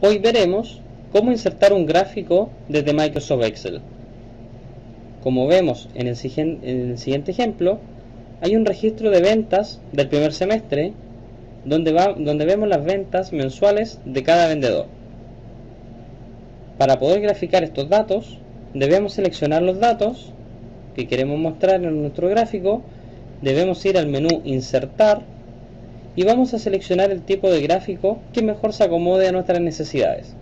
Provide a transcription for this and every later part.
Hoy veremos cómo insertar un gráfico desde Microsoft Excel. Como vemos en el siguiente ejemplo, hay un registro de ventas del primer semestre donde vemos las ventas mensuales de cada vendedor. Para poder graficar estos datos, debemos seleccionar los datos que queremos mostrar en nuestro gráfico, debemos ir al menú Insertar y vamos a seleccionar el tipo de gráfico que mejor se acomode a nuestras necesidades.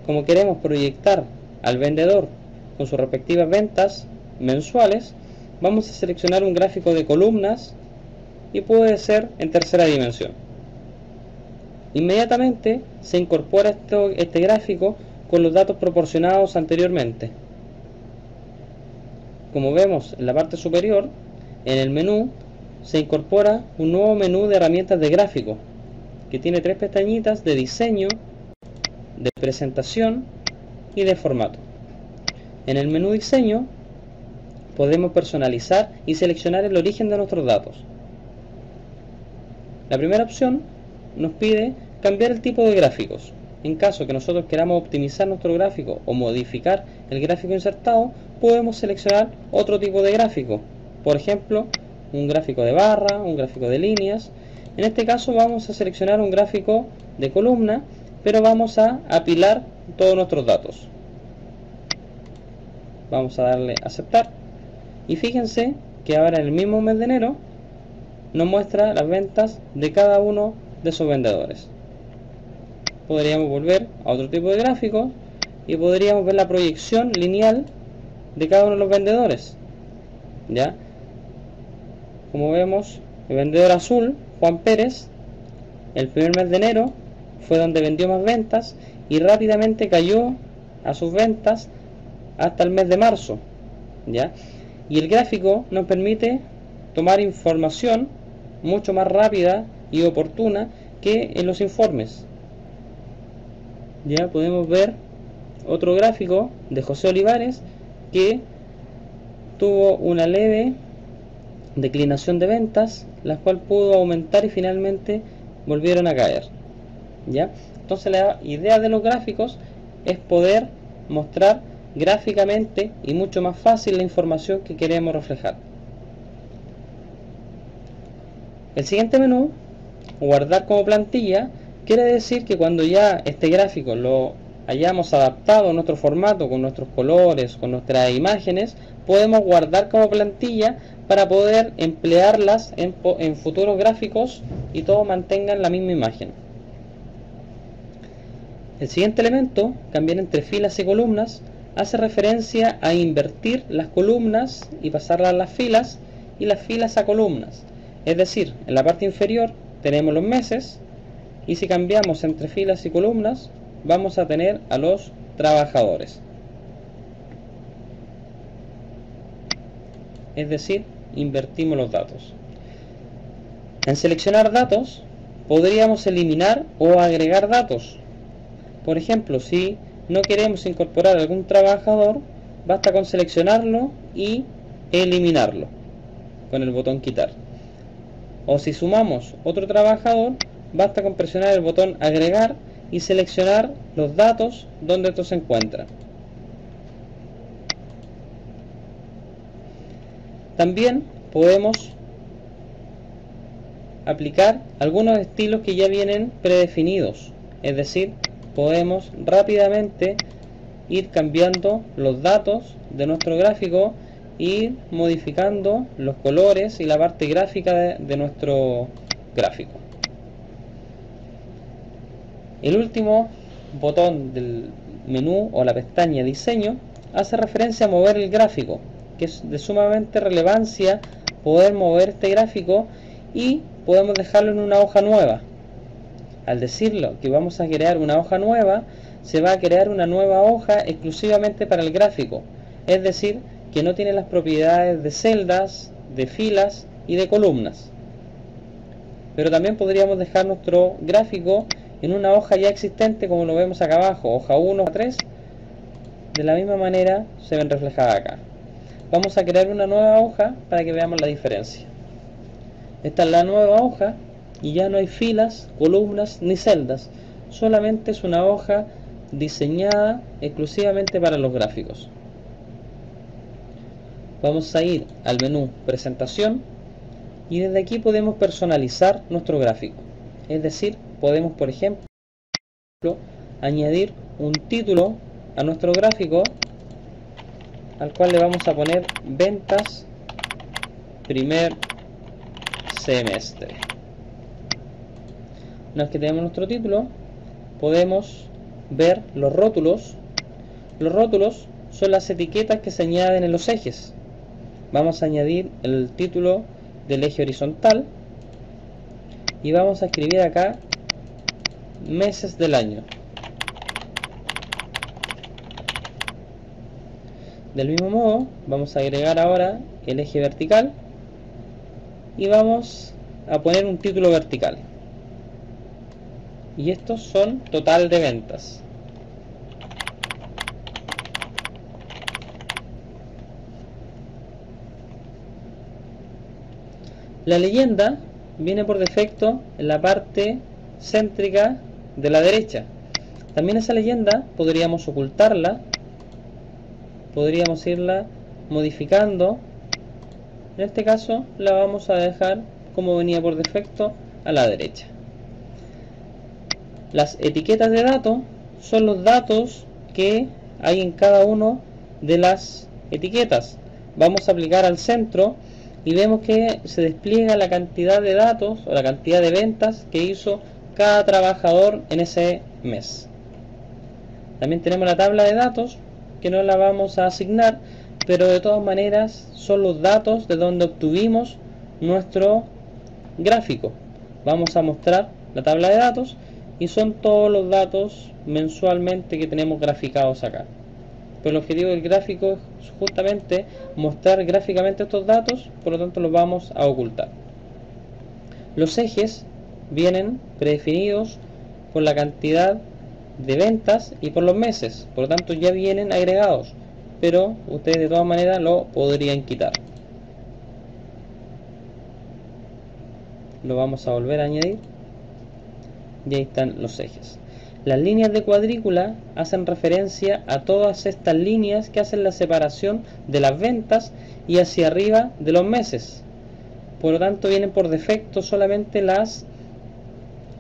Como queremos proyectar al vendedor con sus respectivas ventas mensuales, vamos a seleccionar un gráfico de columnas y puede ser en tercera dimensión. Inmediatamente se incorpora este gráfico con los datos proporcionados anteriormente. Como vemos en la parte superior, en el menú se incorpora un nuevo menú de herramientas de gráfico que tiene tres pestañitas de diseño, de presentación y de formato. En el menú diseño podemos personalizar y seleccionar el origen de nuestros datos. La primera opción nos pide cambiar el tipo de gráficos. En caso que nosotros queramos optimizar nuestro gráfico o modificar el gráfico insertado, podemos seleccionar otro tipo de gráfico. Por ejemplo, un gráfico de barra, un gráfico de líneas. En este caso vamos a seleccionar un gráfico de columna, pero vamos a apilar todos nuestros datos. Vamos a darle a aceptar. Y fíjense que ahora en el mismo mes de enero nos muestra las ventas de cada uno de esos vendedores. Podríamos volver a otro tipo de gráfico y podríamos ver la proyección lineal de cada uno de los vendedores. ¿Ya? Como vemos, el vendedor azul, Juan Pérez, el primer mes de enero fue donde vendió más ventas y rápidamente cayó a sus ventas hasta el mes de marzo. ¿Ya? Y el gráfico nos permite tomar información mucho más rápida y oportuna que en los informes. Ya podemos ver otro gráfico de José Olivares que tuvo una leve declinación de ventas, la cual pudo aumentar y finalmente volvieron a caer. ¿Ya? Entonces la idea de los gráficos es poder mostrar gráficamente y mucho más fácil la información que queremos reflejar. El siguiente menú, guardar como plantilla, quiere decir que cuando ya este gráfico lo hayamos adaptado a nuestro formato, con nuestros colores, con nuestras imágenes, podemos guardar como plantilla para poder emplearlas en futuros gráficos y todos mantengan la misma imagen. El siguiente elemento, cambiar entre filas y columnas, hace referencia a invertir las columnas y pasarlas a las filas y las filas a columnas. Es decir, en la parte inferior tenemos los meses y si cambiamos entre filas y columnas vamos a tener a los trabajadores. Es decir, invertimos los datos. En seleccionar datos podríamos eliminar o agregar datos. Por ejemplo, si no queremos incorporar algún trabajador, basta con seleccionarlo y eliminarlo con el botón quitar. O si sumamos otro trabajador, basta con presionar el botón agregar y seleccionar los datos donde estos se encuentran. También podemos aplicar algunos estilos que ya vienen predefinidos, es decir, podemos rápidamente ir cambiando los datos de nuestro gráfico e ir modificando los colores y la parte gráfica de nuestro gráfico. El último botón del menú o la pestaña diseño hace referencia a mover el gráfico, que es de sumamente relevancia poder mover este gráfico y podemos dejarlo en una hoja nueva. Al decirlo que vamos a crear una hoja nueva, se va a crear una nueva hoja exclusivamente para el gráfico, es decir, que no tiene las propiedades de celdas, de filas y de columnas. Pero también podríamos dejar nuestro gráfico en una hoja ya existente, como lo vemos acá abajo, hoja 1, hoja 3, de la misma manera se ven reflejadas acá. Vamos a crear una nueva hoja para que veamos la diferencia. Esta es la nueva hoja y ya no hay filas, columnas ni celdas, solamente es una hoja diseñada exclusivamente para los gráficos. Vamos a ir al menú presentación y desde aquí podemos personalizar nuestro gráfico. Es decir, podemos, por ejemplo, añadir un título a nuestro gráfico al cual le vamos a poner ventas primer semestre. Una vez que tenemos nuestro título, podemos ver los rótulos. Los rótulos son las etiquetas que se añaden en los ejes. Vamos a añadir el título del eje horizontal y vamos a escribir acá meses del año. Del mismo modo, vamos a agregar ahora el eje vertical y vamos a poner un título vertical. Y estos son total de ventas. La leyenda viene por defecto en la parte céntrica de la derecha. También esa leyenda podríamos ocultarla, podríamos irla modificando. En este caso la vamos a dejar como venía por defecto a la derecha. Las etiquetas de datos son los datos que hay en cada una de las etiquetas. Vamos a aplicar al centro y vemos que se despliega la cantidad de datos o la cantidad de ventas que hizo cada trabajador en ese mes. También tenemos la tabla de datos que no la vamos a asignar, pero de todas maneras son los datos de donde obtuvimos nuestro gráfico. Vamos a mostrar la tabla de datos y son todos los datos mensualmente que tenemos graficados acá. Pero el objetivo del gráfico es justamente mostrar gráficamente estos datos, por lo tanto los vamos a ocultar. Los ejes vienen predefinidos por la cantidad de ventas y por los meses, por lo tanto ya vienen agregados, pero ustedes de todas maneras lo podrían quitar. Lo vamos a volver a añadir y ahí están los ejes. Las líneas de cuadrícula hacen referencia a todas estas líneas que hacen la separación de las ventas y hacia arriba de los meses. Por lo tanto vienen por defecto solamente las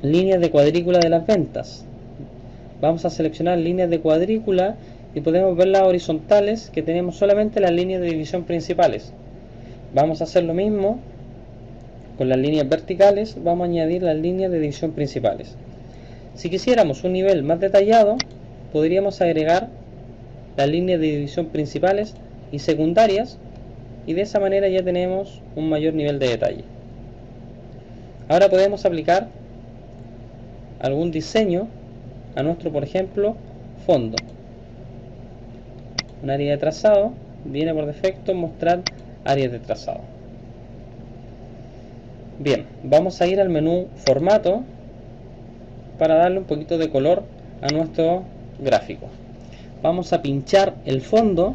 líneas de cuadrícula de las ventas. Vamos a seleccionar líneas de cuadrícula y podemos ver las horizontales, que tenemos solamente las líneas de división principales. Vamos a hacer lo mismo con las líneas verticales, vamos a añadir las líneas de división principales. Si quisiéramos un nivel más detallado, podríamos agregar las líneas de división principales y secundarias, y de esa manera ya tenemos un mayor nivel de detalle. Ahora podemos aplicar algún diseño a nuestro, por ejemplo, fondo. Un área de trazado viene por defecto mostrar áreas de trazado. Bien, vamos a ir al menú formato para darle un poquito de color a nuestro gráfico. Vamos a pinchar el fondo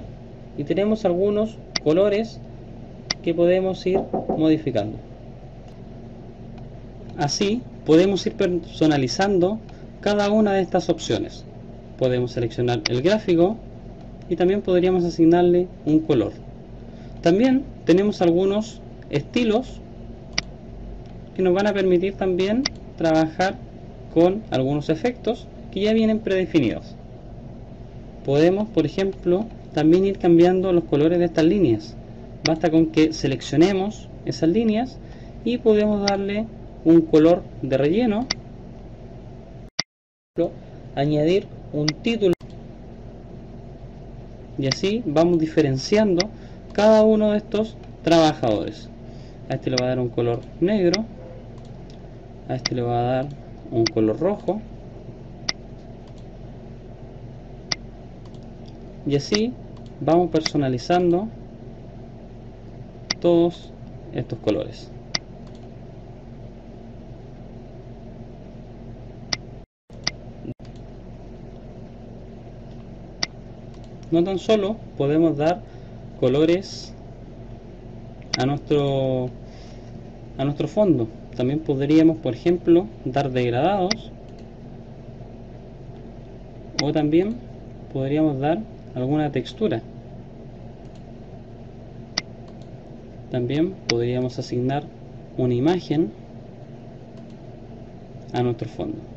y tenemos algunos colores que podemos ir modificando. Así podemos ir personalizando cada una de estas opciones. Podemos seleccionar el gráfico y también podríamos asignarle un color. También tenemos algunos estilos que nos van a permitir también trabajar con algunos efectos que ya vienen predefinidos. Podemos, por ejemplo, también ir cambiando los colores de estas líneas. Basta con que seleccionemos esas líneas y podemos darle un color de relleno, añadir un título, y así vamos diferenciando cada uno de estos trabajadores. A este le va a dar un color negro, a este le va a dar un color rojo, y así vamos personalizando todos estos colores. No tan solo podemos dar colores a nuestro fondo, también podríamos, por ejemplo, dar degradados O también podríamos dar alguna textura. También podríamos asignar una imagen a nuestro fondo.